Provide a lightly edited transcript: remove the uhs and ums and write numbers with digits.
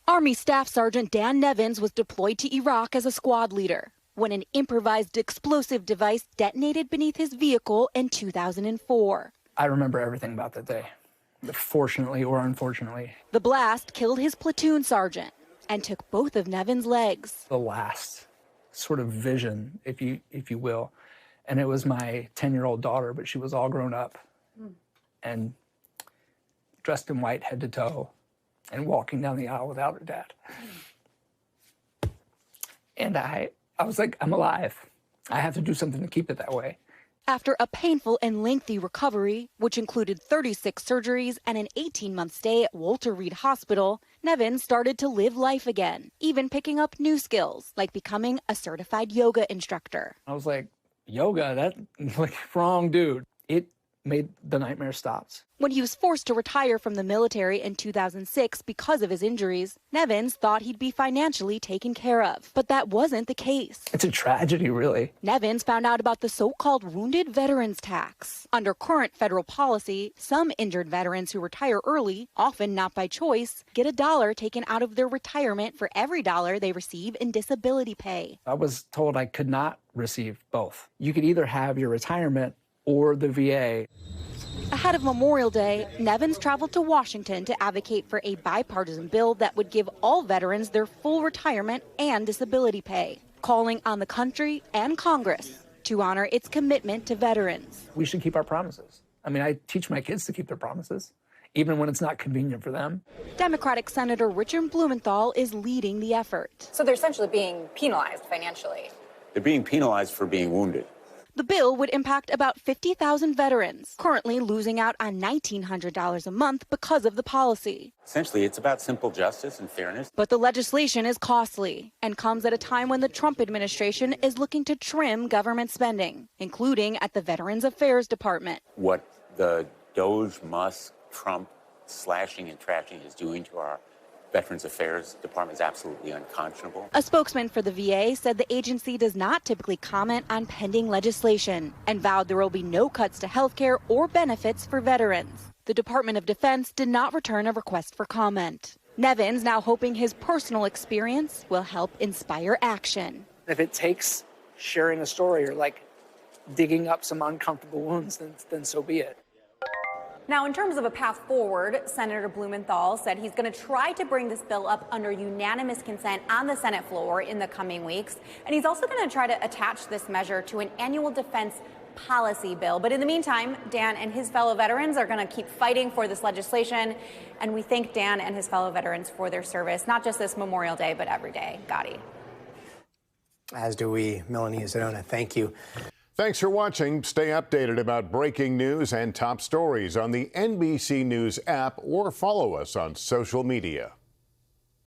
Army Staff Sergeant Dan Nevins was deployed to Iraq as a squad leader when an improvised explosive device detonated beneath his vehicle in 2004. I remember everything about that day, fortunately or unfortunately. The blast killed his platoon sergeant and took both of Nevin's legs. The last sort of vision, if you will, and it was my 10-year-old daughter, but she was all grown up and dressed in white head to toe and walking down the aisle without her dad. And I was like, I'm alive. I have to do something to keep it that way. After a painful and lengthy recovery, which included 36 surgeries and an 18-month stay at Walter Reed Hospital, Nevin started to live life again, even picking up new skills like becoming a certified yoga instructor. I was like, yoga? That's like wrong, dude. It made the nightmare stops. When he was forced to retire from the military in 2006 because of his injuries, Nevins thought he'd be financially taken care of. But that wasn't the case. It's a tragedy, really. Nevins found out about the so-called wounded veterans tax. Under current federal policy, some injured veterans who retire early, often not by choice, get $1 taken out of their retirement for every $1 they receive in disability pay. I was told I could not receive both. You could either have your retirement or the VA. Ahead of Memorial Day, Nevins traveled to Washington to advocate for a bipartisan bill that would give all veterans their full retirement and disability pay, calling on the country and Congress to honor its commitment to veterans. We should keep our promises. I mean, I teach my kids to keep their promises, even when it's not convenient for them. Democratic Senator Richard Blumenthal is leading the effort. So they're essentially being penalized financially. They're being penalized for being wounded. The bill would impact about 50,000 veterans, currently losing out on $1,900 a month because of the policy. Essentially, it's about simple justice and fairness. But the legislation is costly and comes at a time when the Trump administration is looking to trim government spending, including at the Veterans Affairs Department. What the Doge, Musk, Trump slashing and trashing is doing to our Veterans Affairs Department is absolutely unconscionable. A spokesman for the VA said the agency does not typically comment on pending legislation and vowed there will be no cuts to health care or benefits for veterans. The Department of Defense did not return a request for comment. Nevins now hoping his personal experience will help inspire action. If it takes sharing a story or like digging up some uncomfortable wounds, then so be it. Now, in terms of a path forward, Senator Blumenthal said he's going to try to bring this bill up under unanimous consent on the Senate floor in the coming weeks. And he's also going to try to attach this measure to an annual defense policy bill. But in the meantime, Dan and his fellow veterans are going to keep fighting for this legislation. And we thank Dan and his fellow veterans for their service, not just this Memorial Day, but every day. Gotti. As do we, Melanie Zanona. Thank you. Thanks for watching. Stay updated about breaking news and top stories on the NBC News app or follow us on social media.